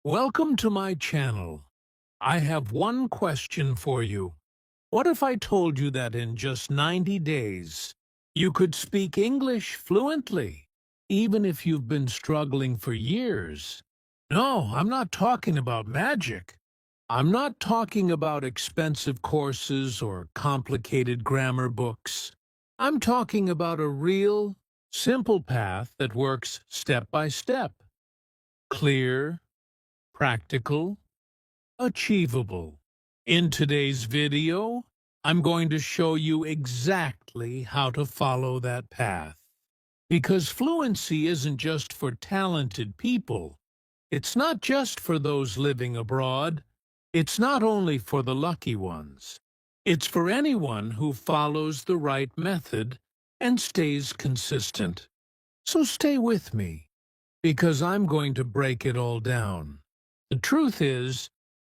Welcome to my channel. I have one question for you. What if I told you that in just 90 days, you could speak English fluently, even if you've been struggling for years? No, I'm not talking about magic. I'm not talking about expensive courses or complicated grammar books. I'm talking about a real, simple path that works step by step. Clear, practical, achievable. In today's video, I'm going to show you exactly how to follow that path. Because fluency isn't just for talented people. It's not just for those living abroad. It's not only for the lucky ones. It's for anyone who follows the right method and stays consistent. So stay with me, because I'm going to break it all down. The truth is,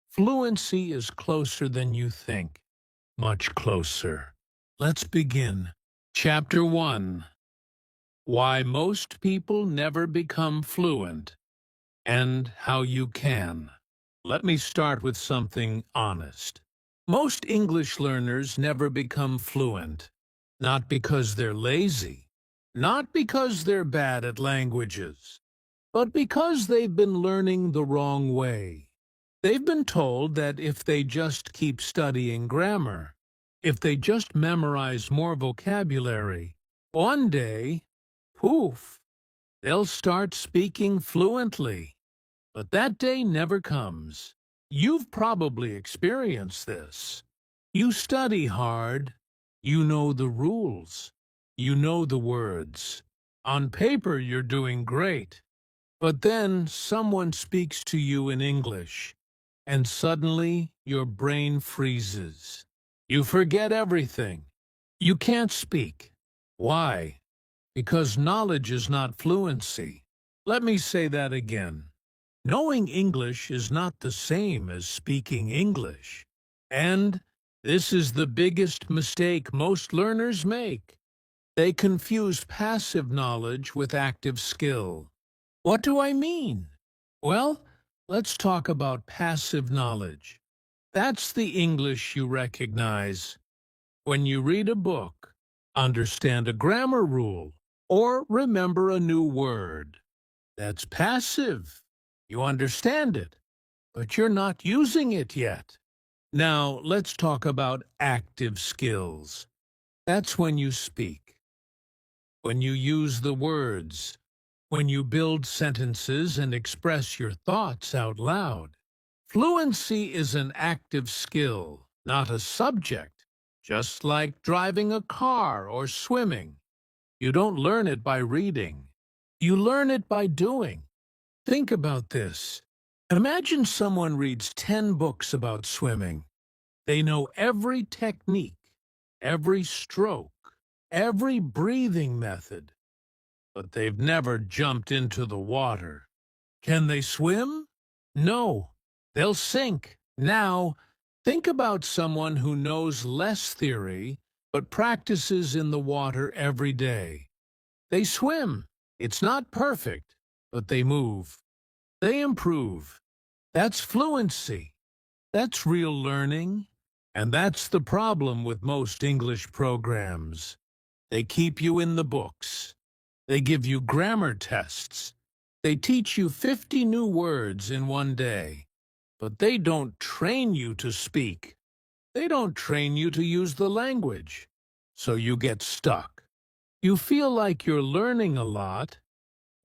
fluency is closer than you think. Much closer. Let's begin. Chapter 1. Why most people never become fluent, and how you can. Let me start with something honest. Most English learners never become fluent. Not because they're lazy. Not because they're bad at languages. But because they've been learning the wrong way. They've been told that if they just keep studying grammar, if they just memorize more vocabulary, one day, poof, they'll start speaking fluently. But that day never comes. You've probably experienced this. You study hard, you know the rules, you know the words. On paper, you're doing great. But then someone speaks to you in English, and suddenly your brain freezes. You forget everything. You can't speak. Why? Because knowledge is not fluency. Let me say that again. Knowing English is not the same as speaking English. And this is the biggest mistake most learners make. They confuse passive knowledge with active skill. What do I mean? Well, let's talk about passive knowledge. That's the English you recognize when you read a book, understand a grammar rule, or remember a new word. That's passive. You understand it, but you're not using it yet. Now, let's talk about active skills. That's when you speak, when you use the words, when you build sentences and express your thoughts out loud. Fluency is an active skill, not a subject, just like driving a car or swimming. You don't learn it by reading. You learn it by doing. Think about this. Imagine someone reads 10 books about swimming. They know every technique, every stroke, every breathing method, but they've never jumped into the water. Can they swim? No, they'll sink. Now, think about someone who knows less theory but practices in the water every day. They swim. It's not perfect, but they move. They improve. That's fluency. That's real learning. And that's the problem with most English programs. They keep you in the books. They give you grammar tests. They teach you 50 new words in one day. But they don't train you to speak. They don't train you to use the language. So you get stuck. You feel like you're learning a lot,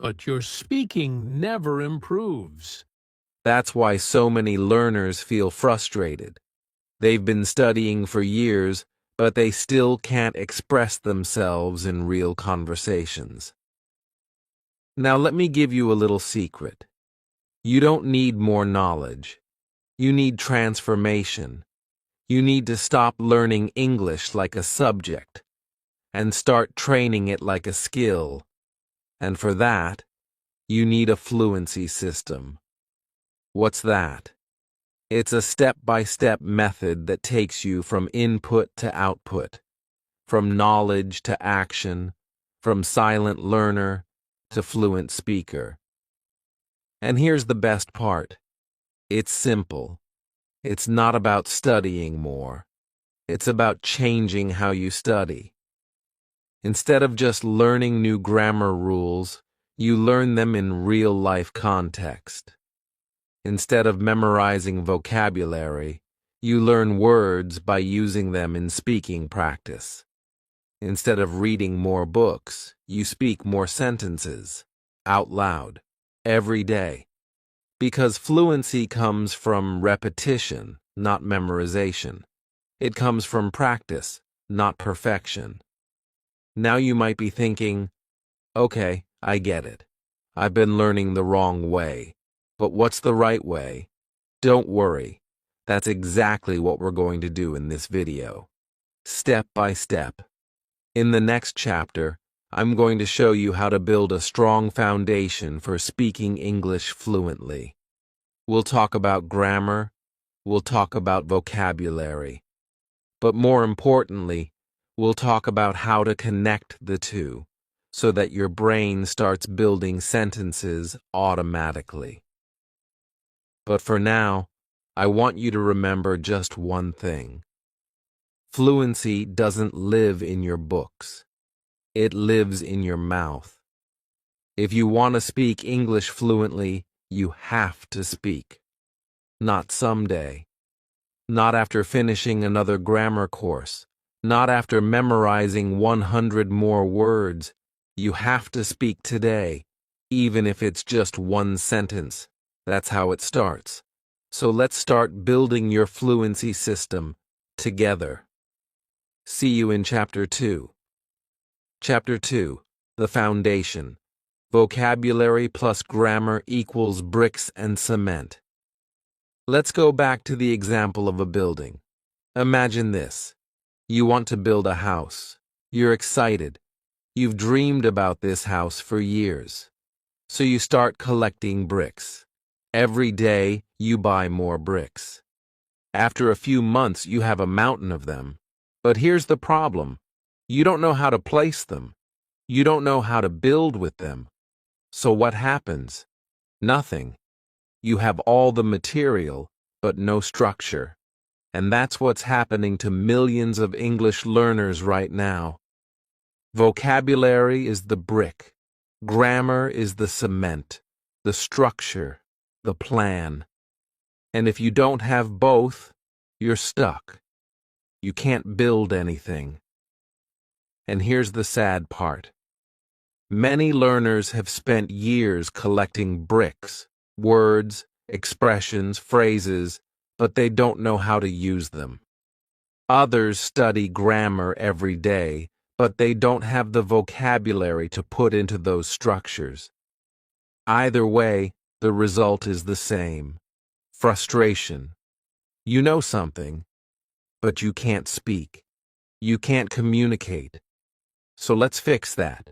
but your speaking never improves. That's why so many learners feel frustrated. They've been studying for years, but they still can't express themselves in real conversations. Now let me give you a little secret. You don't need more knowledge. You need transformation. You need to stop learning English like a subject and start training it like a skill. And for that, you need a fluency system. What's that? It's a step-by-step method that takes you from input to output, from knowledge to action, from silent learner to fluent speaker. And here's the best part. It's simple. It's not about studying more. It's about changing how you study. Instead of just learning new grammar rules, you learn them in real-life context. Instead of memorizing vocabulary, you learn words by using them in speaking practice. Instead of reading more books, you speak more sentences, out loud, every day. Because fluency comes from repetition, not memorization. It comes from practice, not perfection. Now you might be thinking, okay, I get it. I've been learning the wrong way. But what's the right way? Don't worry. That's exactly what we're going to do in this video. Step by step. In the next chapter, I'm going to show you how to build a strong foundation for speaking English fluently. We'll talk about grammar, we'll talk about vocabulary, but more importantly, we'll talk about how to connect the two so that your brain starts building sentences automatically. But for now, I want you to remember just one thing. Fluency doesn't live in your books. It lives in your mouth. If you want to speak English fluently, you have to speak. Not someday. Not after finishing another grammar course. Not after memorizing 100 more words. You have to speak today, even if it's just one sentence. That's how it starts. So let's start building your fluency system together. See you in Chapter 2. Chapter 2, The Foundation. Vocabulary plus grammar equals bricks and cement. Let's go back to the example of a building. Imagine this. You want to build a house. You're excited. You've dreamed about this house for years. So you start collecting bricks. Every day, you buy more bricks. After a few months, you have a mountain of them. But here's the problem. You don't know how to place them. You don't know how to build with them. So what happens? Nothing. You have all the material, but no structure. And that's what's happening to millions of English learners right now. Vocabulary is the brick. Grammar is the cement, the structure, the plan. And if you don't have both, you're stuck. You can't build anything. And here's the sad part. Many learners have spent years collecting bricks, words, expressions, phrases, but they don't know how to use them. Others study grammar every day, but they don't have the vocabulary to put into those structures. Either way, the result is the same. Frustration. You know something, but you can't speak. You can't communicate. So let's fix that.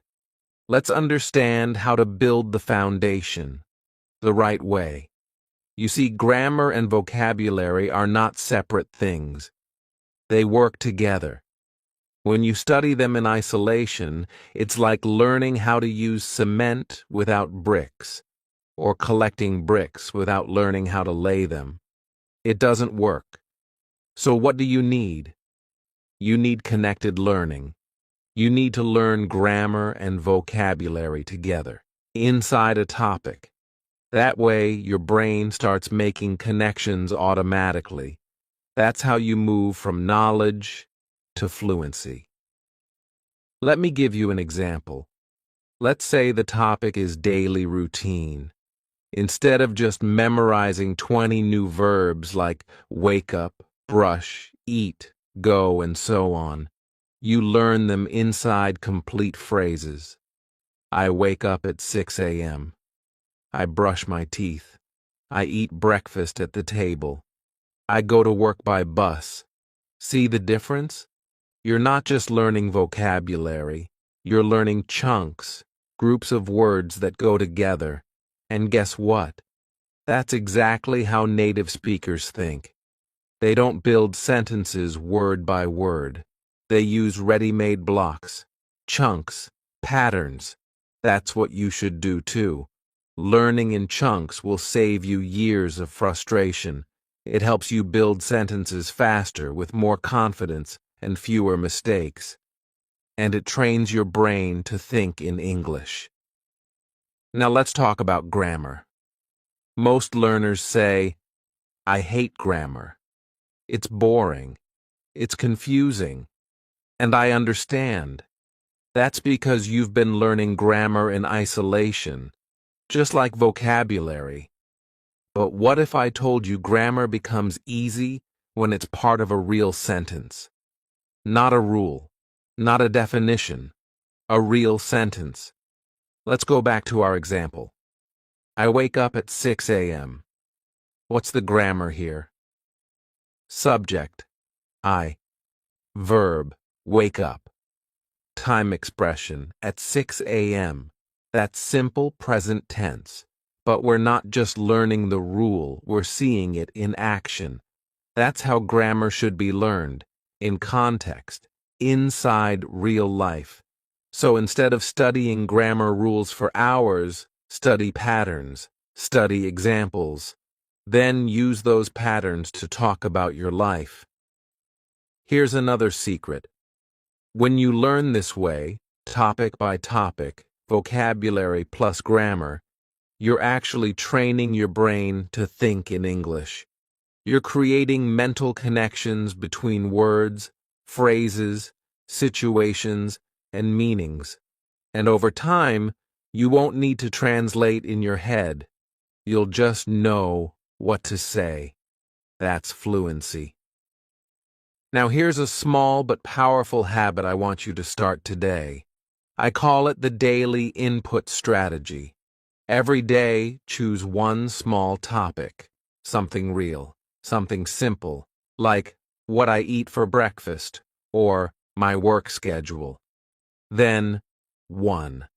Let's understand how to build the foundation the right way. You see, grammar and vocabulary are not separate things. They work together. When you study them in isolation, it's like learning how to use cement without bricks, or collecting bricks without learning how to lay them. It doesn't work. So what do you need? You need connected learning. You need to learn grammar and vocabulary together, inside a topic. That way, your brain starts making connections automatically. That's how you move from knowledge to fluency. Let me give you an example. Let's say the topic is daily routine. Instead of just memorizing 20 new verbs like wake up, brush, eat, go, and so on, you learn them inside complete phrases. I wake up at 6 a.m. I brush my teeth. I eat breakfast at the table. I go to work by bus. See the difference? You're not just learning vocabulary. You're learning chunks, groups of words that go together. And guess what? That's exactly how native speakers think. They don't build sentences word by word. They use ready-made blocks, chunks, patterns. That's what you should do too. Learning in chunks will save you years of frustration. It helps you build sentences faster with more confidence and fewer mistakes. And it trains your brain to think in English. Now let's talk about grammar. Most learners say, "I hate grammar. It's boring. It's confusing. And I understand." That's because you've been learning grammar in isolation, just like vocabulary. But what if I told you grammar becomes easy when it's part of a real sentence? Not a rule, not a definition, a real sentence. Let's go back to our example. I wake up at 6 a.m. What's the grammar here? Subject, I. Verb, wake up. Time expression, at 6 a.m. That's simple present tense. But we're not just learning the rule, we're seeing it in action. That's how grammar should be learned, in context, inside real life. So instead of studying grammar rules for hours, study patterns, study examples. Then use those patterns to talk about your life. Here's another secret. When you learn this way, topic by topic, vocabulary plus grammar, you're actually training your brain to think in English. You're creating mental connections between words, phrases, situations, and meanings. And over time, you won't need to translate in your head. You'll just know what to say. That's fluency. Now here's a small but powerful habit I want you to start today. I call it the daily input strategy. Every day, choose one small topic, something real, something simple, like what I eat for breakfast or my work schedule. Then, 1.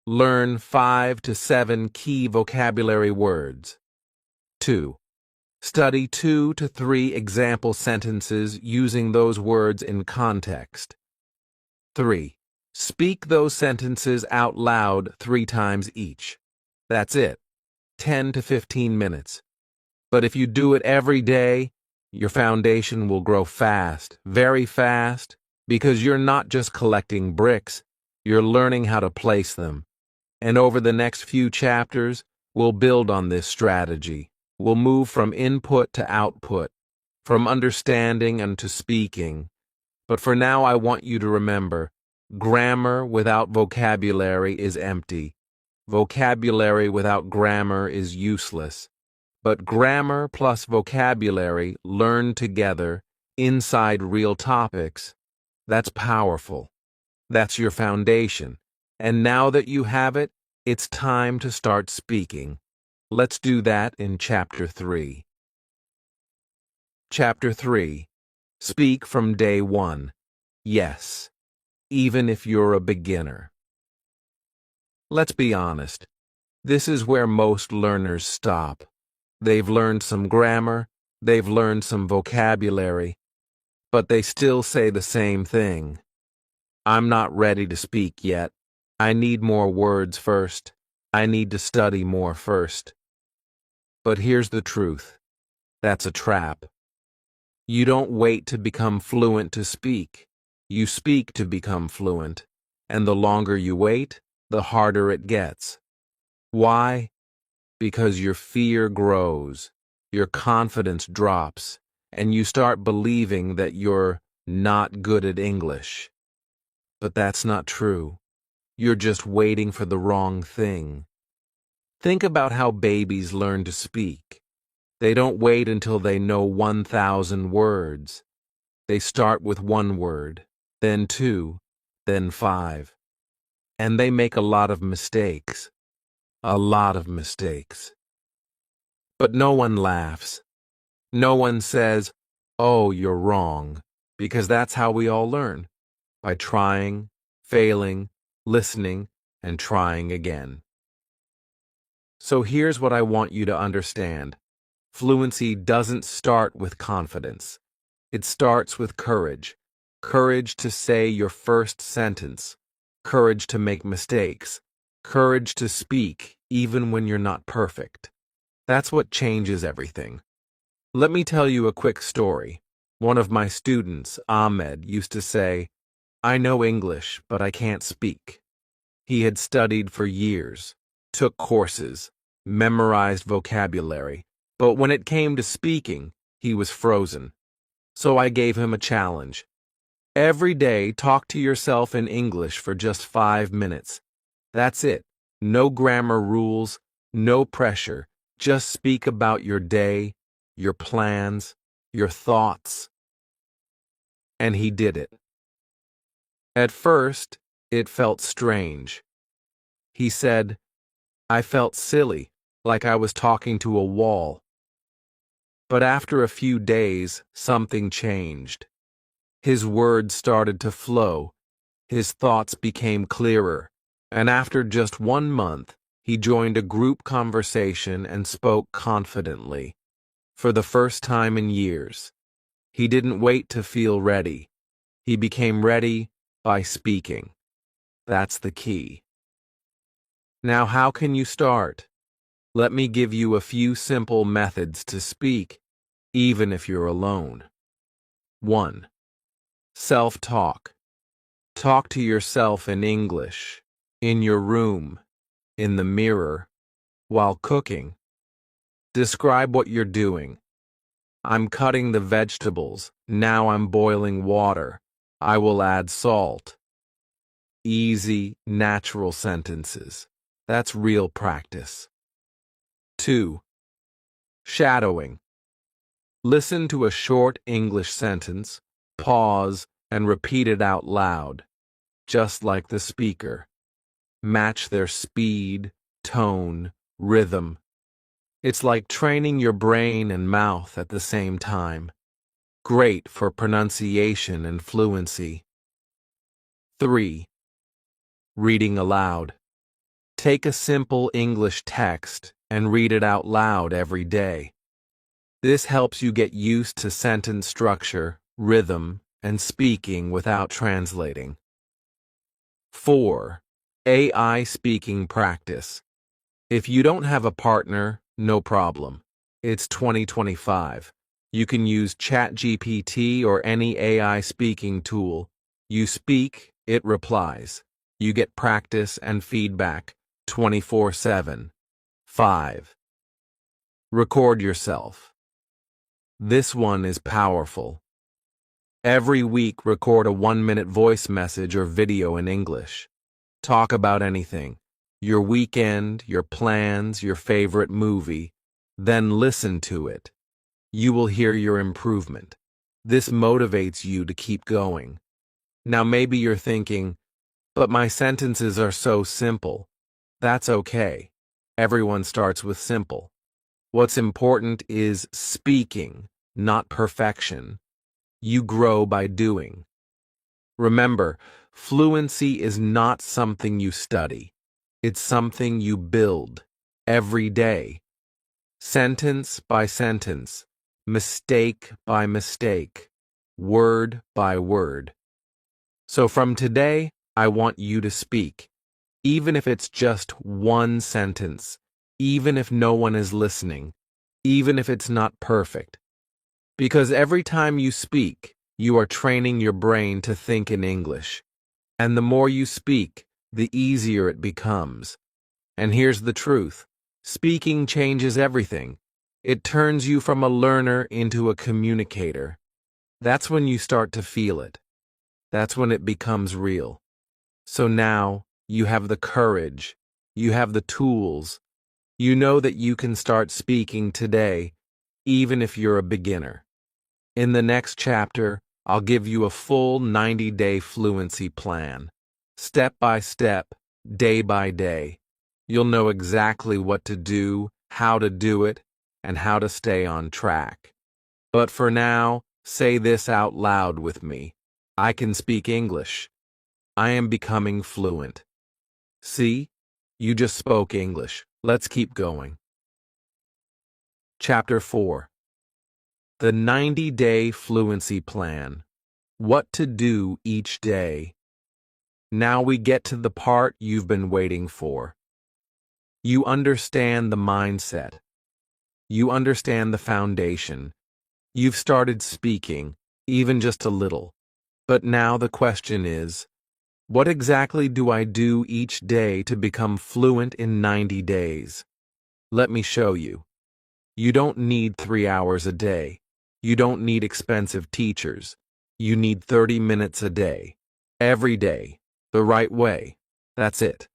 Learn 5 to 7 key vocabulary words. 2. Study 2 to 3 example sentences using those words in context. 3. Speak those sentences out loud 3 times each. That's it. 10 to 15 minutes. But if you do it every day, your foundation will grow fast, very fast, because you're not just collecting bricks, you're learning how to place them. And over the next few chapters, we'll build on this strategy. We'll move from input to output, from understanding and to speaking. But for now, I want you to remember, grammar without vocabulary is empty. Vocabulary without grammar is useless. But grammar plus vocabulary learned together inside real topics, that's powerful. That's your foundation. And now that you have it, it's time to start speaking. Let's do that in Chapter 3. Chapter 3. Speak from day 1. Yes, even if you're a beginner. Let's be honest. This is where most learners stop. They've learned some grammar, they've learned some vocabulary, but they still say the same thing. I'm not ready to speak yet. I need more words first. I need to study more first. But here's the truth. That's a trap. You don't wait to become fluent to speak. You speak to become fluent. And the longer you wait, the harder it gets. Why? Because your fear grows, your confidence drops, and you start believing that you're not good at English. But that's not true. You're just waiting for the wrong thing. Think about how babies learn to speak. They don't wait until they know 1,000 words. They start with 1 word, then 2, then 5. And they make a lot of mistakes. A lot of mistakes. But no one laughs. No one says, "Oh, you're wrong," because that's how we all learn. By trying, failing, listening, and trying again. So here's what I want you to understand. Fluency doesn't start with confidence. It starts with courage. Courage to say your first sentence. Courage to make mistakes. Courage to speak even when you're not perfect. That's what changes everything. Let me tell you a quick story. One of my students, Ahmed, used to say, "I know English, but I can't speak." He had studied for years, took courses, memorized vocabulary, but when it came to speaking, he was frozen. So I gave him a challenge. Every day, talk to yourself in English for just 5 minutes. That's it. No grammar rules, no pressure. Just speak about your day, your plans, your thoughts. And he did it. At first, it felt strange. He said, "I felt silly, like I was talking to a wall." But after a few days, something changed. His words started to flow, his thoughts became clearer, and after just 1 month, he joined a group conversation and spoke confidently. For the first time in years, he didn't wait to feel ready. He became ready by speaking. That's the key. Now, how can you start? Let me give you a few simple methods to speak, even if you're alone. 1. Self-talk. Talk to yourself in English, in your room, in the mirror, while cooking. Describe what you're doing. "I'm cutting the vegetables. Now I'm boiling water. I will add salt." Easy, natural sentences. That's real practice. 2. Shadowing. Listen to a short English sentence, pause, and repeat it out loud, just like the speaker. Match their speed, tone, rhythm. It's like training your brain and mouth at the same time. Great for pronunciation and fluency. 3. Reading aloud. Take a simple English text and read it out loud every day. This helps you get used to sentence structure, rhythm, and speaking without translating. 4. AI speaking practice. If you don't have a partner, no problem. It's 2025. You can use ChatGPT or any AI speaking tool. You speak, it replies. You get practice and feedback 24/7. 5. Record yourself. This one is powerful. Every week, record a 1-minute voice message or video in English. Talk about anything. Your weekend, your plans, your favorite movie. Then listen to it. You will hear your improvement. This motivates you to keep going. Now maybe you're thinking, "But my sentences are so simple." That's okay. Everyone starts with simple. What's important is speaking, not perfection. You grow by doing. Remember, fluency is not something you study. It's something you build every day. Sentence by sentence, mistake by mistake, word by word. So from today, I want you to speak, even if it's just one sentence, even if no one is listening, even if it's not perfect. Because every time you speak, you are training your brain to think in English. And the more you speak, the easier it becomes. And here's the truth. Speaking changes everything. It turns you from a learner into a communicator. That's when you start to feel it. That's when it becomes real. So now, you have the courage. You have the tools. You know that you can start speaking today, even if you're a beginner. In the next chapter, I'll give you a full 90-day fluency plan. Step by step, day by day. You'll know exactly what to do, how to do it, and how to stay on track. But for now, say this out loud with me. I can speak English. I am becoming fluent. See? You just spoke English. Let's keep going. Chapter 4. The 90-day fluency plan. What to do each day. Now we get to the part you've been waiting for. You understand the mindset. You understand the foundation. You've started speaking, even just a little. But now the question is, what exactly do I do each day to become fluent in 90 days? Let me show you. You don't need 3 hours a day. You don't need expensive teachers. You need 30 minutes a day. Every day. The right way. That's it.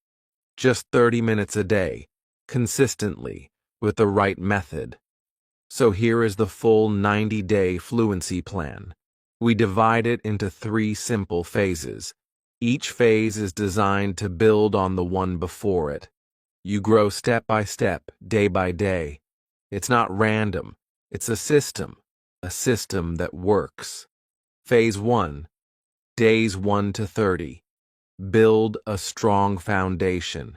Just 30 minutes a day. Consistently. With the right method. So here is the full 90-day fluency plan. We divide it into 3 simple phases. Each phase is designed to build on the one before it. You grow step by step, day by day. It's not random. It's a system that works. Phase 1. Days 1 to 30. Build a strong foundation.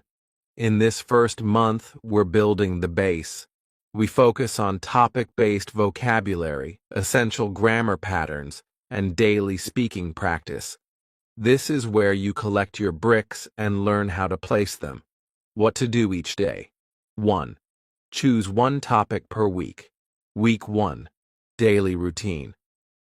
In this first month, we're building the base. We focus on topic-based vocabulary, essential grammar patterns, and daily speaking practice. This is where you collect your bricks and learn how to place them. What to do each day. 1. Choose one topic per week. Week 1. Daily routine.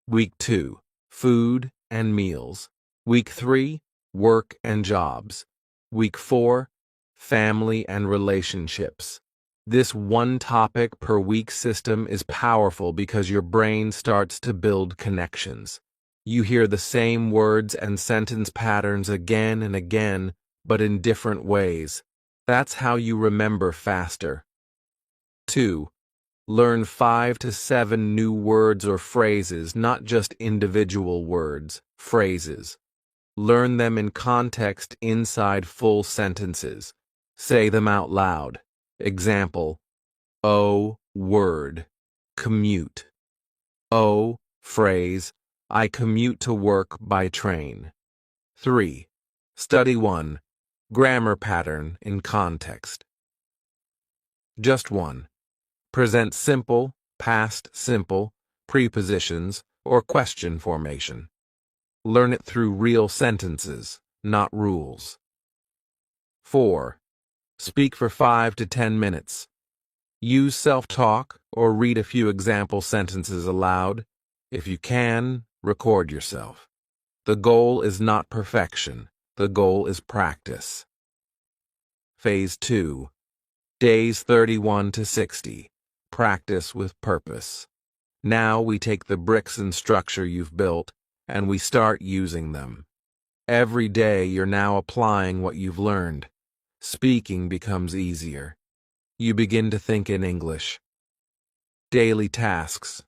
Week 2. Food and meals. Week 3. Work and jobs. Week 4. Family and relationships. This one topic per week system is powerful because your brain starts to build connections. You hear the same words and sentence patterns again and again, but in different ways. That's how you remember faster. 2. Learn 5 to 7 new words or phrases, not just individual words, phrases. Learn them in context inside full sentences. Say them out loud. Example, oh, word, commute. Oh, phrase, I commute to work by train. 3. Study 1. Grammar pattern in context. Just 1. Present simple, past simple, prepositions, or question formation. Learn it through real sentences, not rules. 4. Speak for 5 to 10 minutes. Use self-talk or read a few example sentences aloud. If you can, record yourself. The goal is not perfection. The goal is practice. Phase 2. Days 31 to 60. Practice with purpose. Now we take the bricks and structure you've built, and we start using them. Every day you're now applying what you've learned. Speaking becomes easier. You begin to think in English. Daily tasks.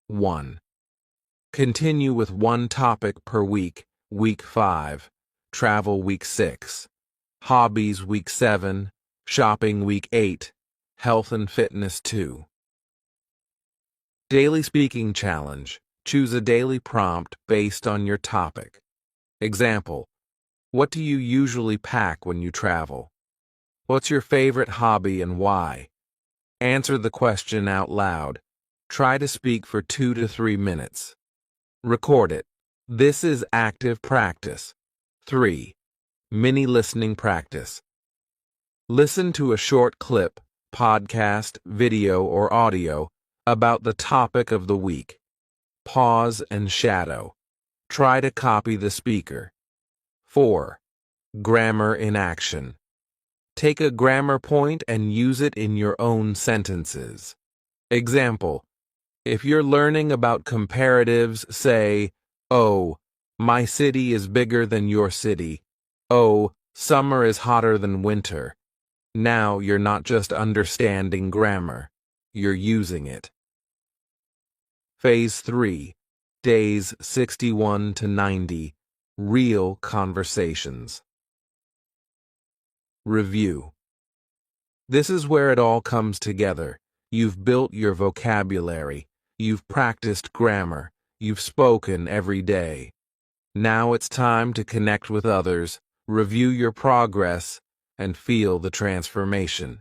1. Continue with one topic per week, week 5. Travel week 6. Hobbies week 7. Shopping week 8. Health and fitness 2. Daily speaking challenge. Choose a daily prompt based on your topic. Example, what do you usually pack when you travel? What's your favorite hobby and why? Answer the question out loud. Try to speak for 2 to 3 minutes. Record it. This is active practice. 3. Mini listening practice. Listen to a short clip, podcast, video, or audio about the topic of the week. Pause and shadow. Try to copy the speaker. 4. Grammar in action. Take a grammar point and use it in your own sentences. Example, if you're learning about comparatives, say, oh, my city is bigger than your city. Oh, summer is hotter than winter. Now you're not just understanding grammar, you're using it. Phase 3. Days 61 to 90. Real conversations. Review. This is where it all comes together. You've built your vocabulary. You've practiced grammar. You've spoken every day. Now it's time to connect with others, review your progress, and feel the transformation.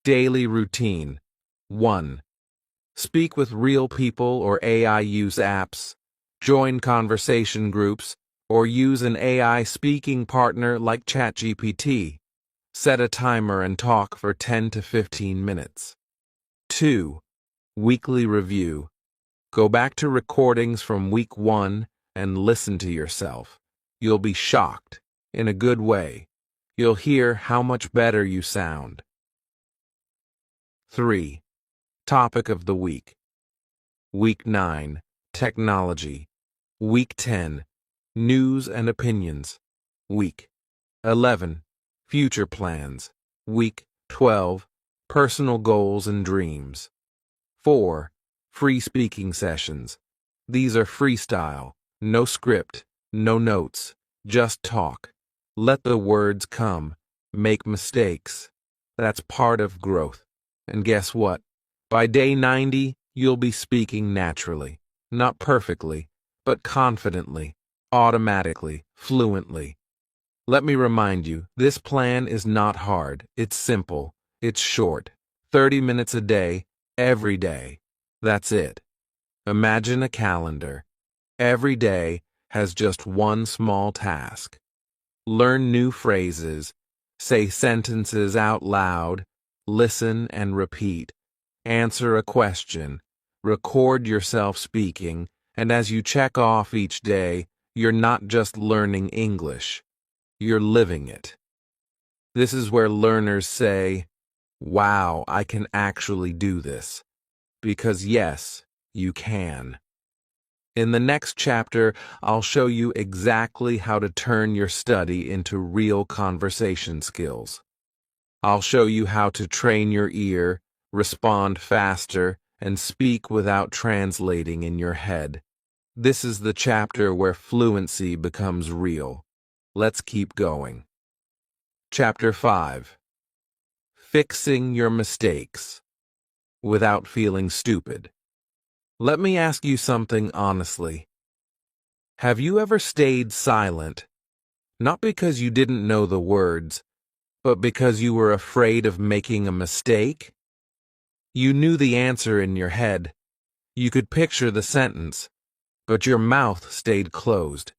Daily routine. 1. Speak with real people or AI use apps. Join conversation groups or use an AI speaking partner like ChatGPT. Set a timer and talk for 10 to 15 minutes. 2. Weekly review. Go back to recordings from week 1 and listen to yourself. You'll be shocked, in a good way. You'll hear how much better you sound. 3. Topic of the week. Week 9, technology. Week 10, news and opinions. Week 11, future plans. Week 12, personal goals and dreams. 4. Free speaking sessions. These are freestyle, no script, no notes, just talk. Let the words come. Make mistakes. That's part of growth. And guess what? By day 90, you'll be speaking naturally. Not perfectly, but confidently, automatically, fluently. Let me remind you, this plan is not hard. It's simple. It's short. 30 minutes a day, every day. That's it. Imagine a calendar. Every day has just one small task. Learn new phrases. Say sentences out loud. Listen and repeat. Answer a question. Record yourself speaking. And as you check off each day, you're not just learning English. You're living it. This is where learners say, "Wow, I can actually do this." Because yes, you can. In the next chapter, I'll show you exactly how to turn your study into real conversation skills. I'll show you how to train your ear, respond faster, and speak without translating in your head. This is the chapter where fluency becomes real. Let's keep going. Chapter 5. Fixing your mistakes without feeling stupid. Let me ask you something honestly. Have you ever stayed silent, not because you didn't know the words, but because you were afraid of making a mistake? You knew the answer in your head. You could picture the sentence, but your mouth stayed closed.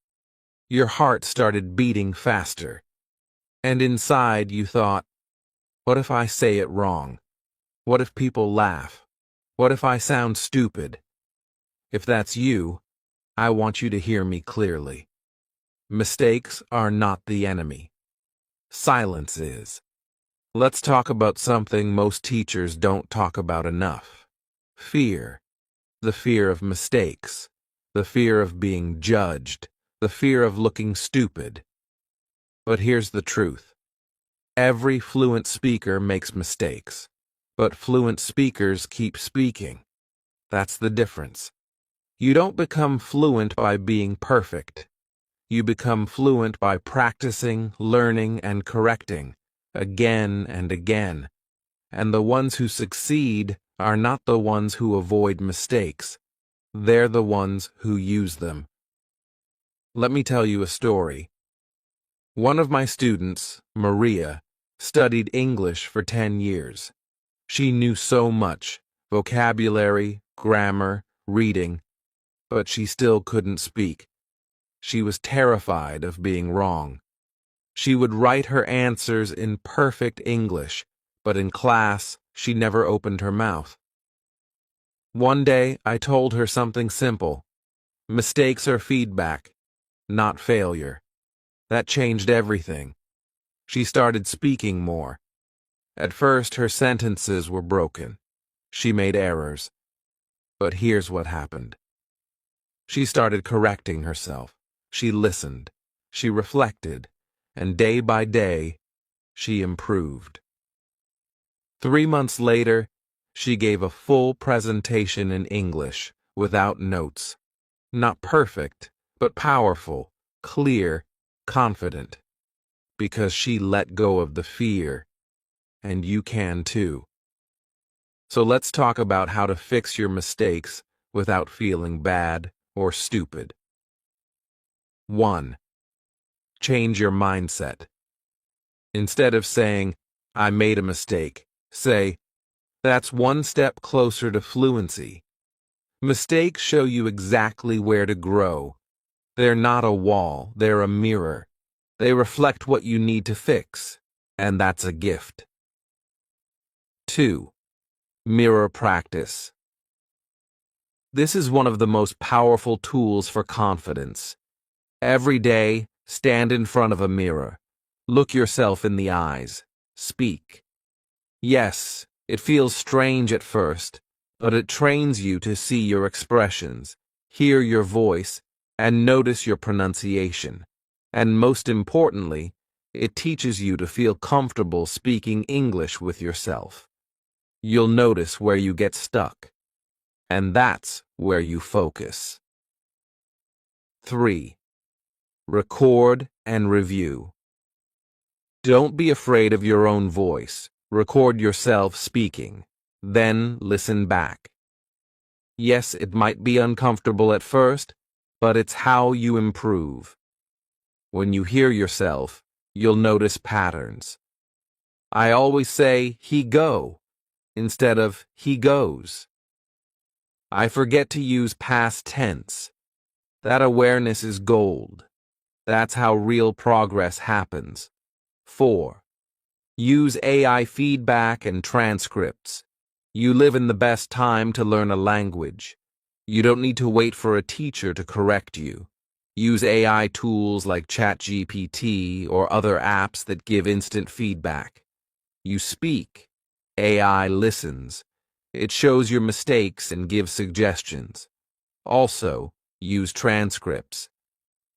Your heart started beating faster. And inside you thought, what if I say it wrong? What if people laugh? What if I sound stupid? If that's you, I want you to hear me clearly. Mistakes are not the enemy. Silence is. Let's talk about something most teachers don't talk about enough. Fear. The fear of mistakes. The fear of being judged. The fear of looking stupid. But here's the truth. Every fluent speaker makes mistakes. But fluent speakers keep speaking. That's the difference. You don't become fluent by being perfect. You become fluent by practicing, learning, and correcting, again and again. And the ones who succeed are not the ones who avoid mistakes. They're the ones who use them. Let me tell you a story. One of my students, Maria, studied English for 10 years. She knew so much, vocabulary, grammar, reading, but she still couldn't speak. She was terrified of being wrong. She would write her answers in perfect English, but in class, she never opened her mouth. One day, I told her something simple. Mistakes are feedback, not failure. That changed everything. She started speaking more. At first, her sentences were broken. She made errors. But here's what happened. She started correcting herself. She listened. She reflected. And day by day, she improved. 3 months later, she gave a full presentation in English, without notes. Not perfect, but powerful, clear, confident. Because she let go of the fear. And you can too. So let's talk about how to fix your mistakes without feeling bad or stupid. 1. Change your mindset. Instead of saying, "I made a mistake," say, "That's one step closer to fluency." Mistakes show you exactly where to grow. They're not a wall, they're a mirror. They reflect what you need to fix, and that's a gift. 2. Mirror practice. This is one of the most powerful tools for confidence. Every day, stand in front of a mirror. Look yourself in the eyes. Speak. Yes, it feels strange at first, but it trains you to see your expressions, hear your voice, and notice your pronunciation. And most importantly, it teaches you to feel comfortable speaking English with yourself. You'll notice where you get stuck, and that's where you focus. 3. Record and review. Don't be afraid of your own voice. Record yourself speaking, then listen back. Yes, it might be uncomfortable at first, but it's how you improve. When you hear yourself, you'll notice patterns. I always say, he go, instead of he goes. I forget to use past tense. That awareness is gold. That's how real progress happens. 4. Use AI feedback and transcripts. You live in the best time to learn a language. You don't need to wait for a teacher to correct you. Use AI tools like ChatGPT or other apps that give instant feedback. You speak. AI listens. It shows your mistakes and gives suggestions. Also, use transcripts.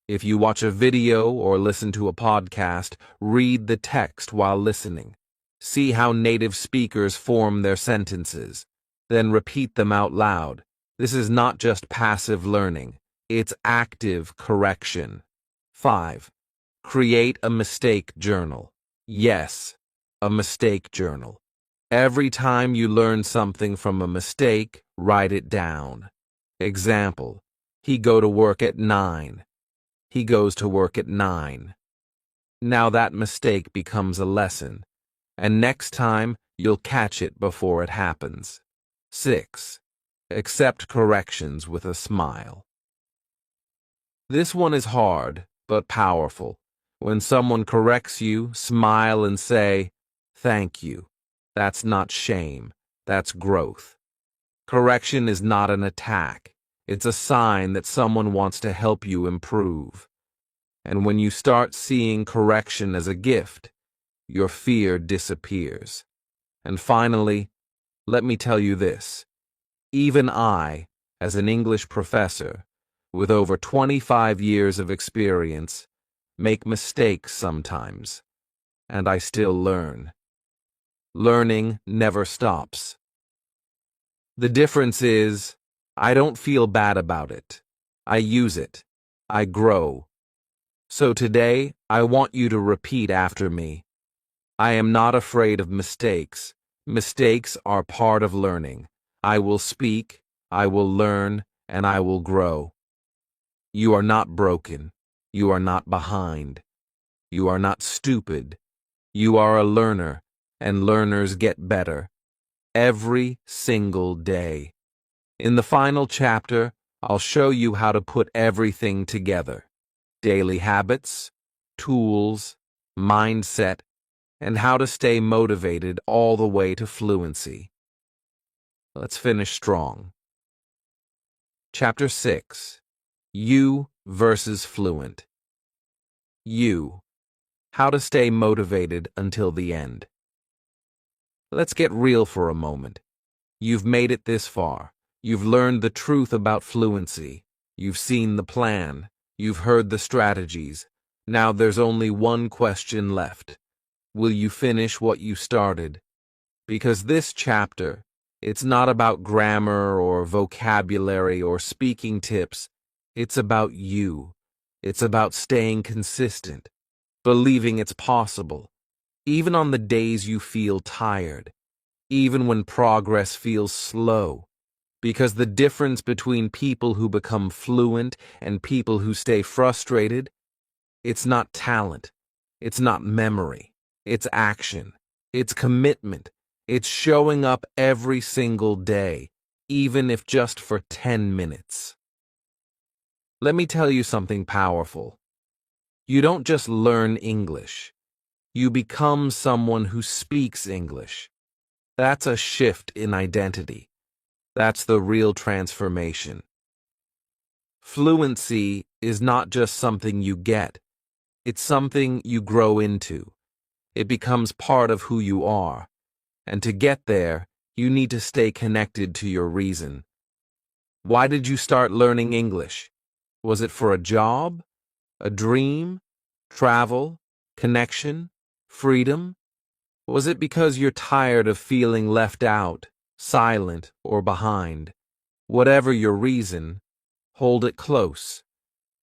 If you watch a video or listen to a podcast, read the text while listening. See how native speakers form their sentences. Then repeat them out loud. This is not just passive learning. It's active correction. 5. Create a mistake journal. Yes, a mistake journal. Every time you learn something from a mistake, write it down. Example, he go to work at 9. He goes to work at 9. Now that mistake becomes a lesson, and next time you'll catch it before it happens. 6. Accept corrections with a smile. This one is hard, but powerful. When someone corrects you, smile and say, "Thank you." That's not shame, that's growth. Correction is not an attack. It's a sign that someone wants to help you improve. And when you start seeing correction as a gift, your fear disappears. And finally, let me tell you this. Even I, as an English professor, with over 25 years of experience, make mistakes sometimes, and I still learn. Learning never stops. The difference is, I don't feel bad about it. I use it. I grow. So today, I want you to repeat after me. I am not afraid of mistakes. Mistakes are part of learning. I will speak, I will learn, and I will grow. You are not broken. You are not behind. You are not stupid. You are a learner, and learners get better. Every single day. In the final chapter, I'll show you how to put everything together. Daily habits, tools, mindset, and how to stay motivated all the way to fluency. Let's finish strong. Chapter 6. You versus fluent. You. How to stay motivated until the end. Let's get real for a moment. You've made it this far. You've learned the truth about fluency. You've seen the plan. You've heard the strategies. Now there's only one question left. Will you finish what you started? Because this chapter, it's not about grammar or vocabulary or speaking tips. It's about you. It's about staying consistent, believing it's possible, even on the days you feel tired, even when progress feels slow. Because the difference between people who become fluent and people who stay frustrated, it's not talent, it's not memory, it's action, it's commitment, it's showing up every single day, even if just for 10 minutes. Let me tell you something powerful. You don't just learn English. You become someone who speaks English. That's a shift in identity. That's the real transformation. Fluency is not just something you get. It's something you grow into. It becomes part of who you are. And to get there, you need to stay connected to your reason. Why did you start learning English? Was it for a job? A dream? Travel? Connection? Freedom? Was it because you're tired of feeling left out, silent, or behind? Whatever your reason, hold it close.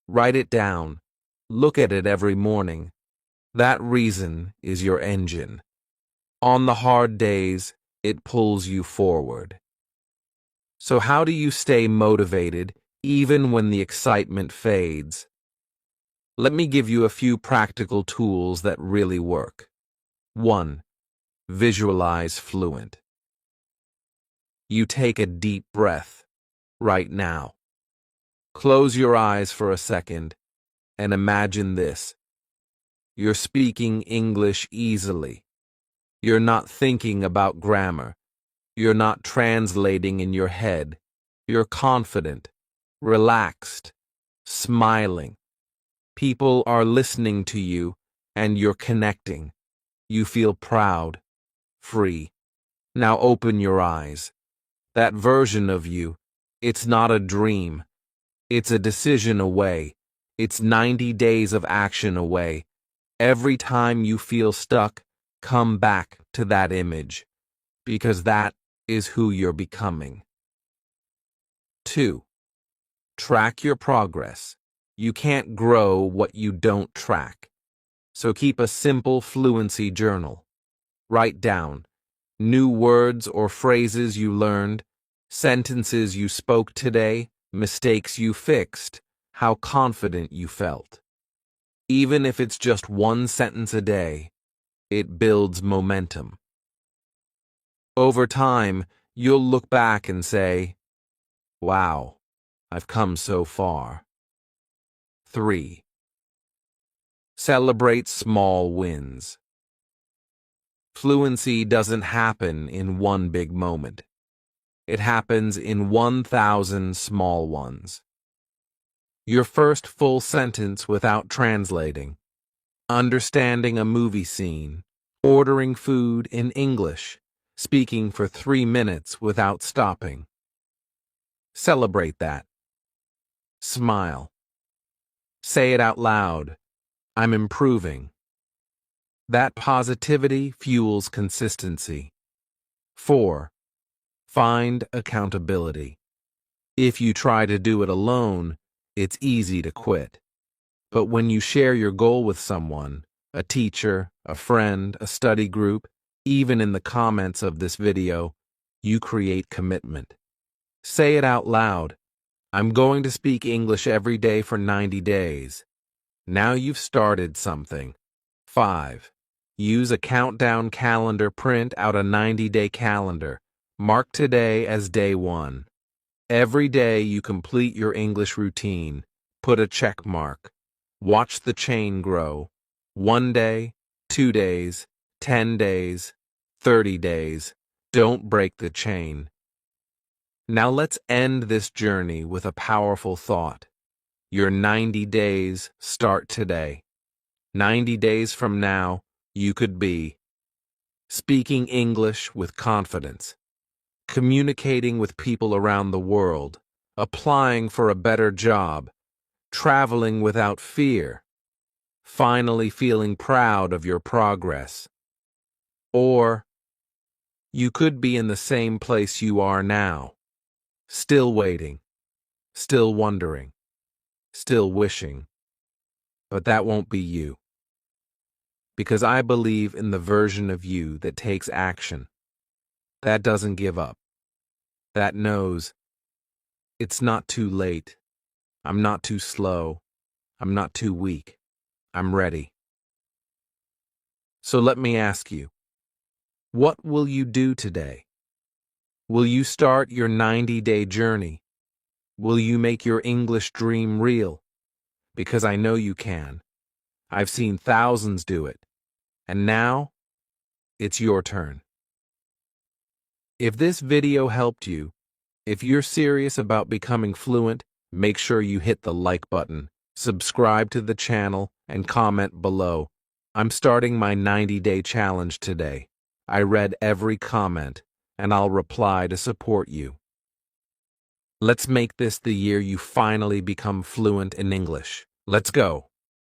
Write it down. Look at it every morning. That reason is your engine. On the hard days, it pulls you forward. So how do you stay motivated even when the excitement fades? Let me give you a few practical tools that really work. 1. Visualize fluent. You take a deep breath right now. Close your eyes for a second and imagine this. You're speaking English easily. You're not thinking about grammar. You're not translating in your head. You're confident, relaxed, smiling. People are listening to you and you're connecting. You feel proud, free. Now open your eyes. That version of you, it's not a dream. It's a decision away. It's 90 days of action away. Every time you feel stuck, come back to that image, because that is who you're becoming. 2. Track your progress. You can't grow what you don't track. So keep a simple fluency journal. Write down new words or phrases you learned, sentences you spoke today, mistakes you fixed, how confident you felt. Even if it's just one sentence a day, it builds momentum. Over time, you'll look back and say, wow, I've come so far. 3. Celebrate small wins. Fluency doesn't happen in one big moment. It happens in 1,000 small ones. Your first full sentence without translating, understanding a movie scene, ordering food in English, speaking for 3 minutes without stopping. Celebrate that. Smile. Say it out loud. I'm improving. That positivity fuels consistency. 4. Find accountability. If you try to do it alone, it's easy to quit. But when you share your goal with someone, a teacher, a friend, a study group, even in the comments of this video, you create commitment. Say it out loud. I'm going to speak English every day for 90 days. Now you've started something. 5. Use a countdown calendar. Print out a 90-day calendar. Mark today as day 1. Every day you complete your English routine. Put a check mark. Watch the chain grow. 1 day, 2 days, 10 days, 30 days. Don't break the chain. Now let's end this journey with a powerful thought. Your 90 days start today. 90 days from now, you could be speaking English with confidence, communicating with people around the world, applying for a better job, traveling without fear, finally feeling proud of your progress. Or you could be in the same place you are now, still waiting, still wondering, still wishing. But that won't be you. Because I believe in the version of you that takes action, that doesn't give up, that knows it's not too late, I'm not too slow, I'm not too weak, I'm ready. So let me ask you, what will you do today? Will you start your 90-day journey? Will you make your English dream real? Because I know you can. I've seen thousands do it. And now, it's your turn. If this video helped you, if you're serious about becoming fluent, make sure you hit the like button, subscribe to the channel, and comment below. I'm starting my 90-day challenge today. I read every comment, and I'll reply to support you. Let's make this the year you finally become fluent in English. Let's go.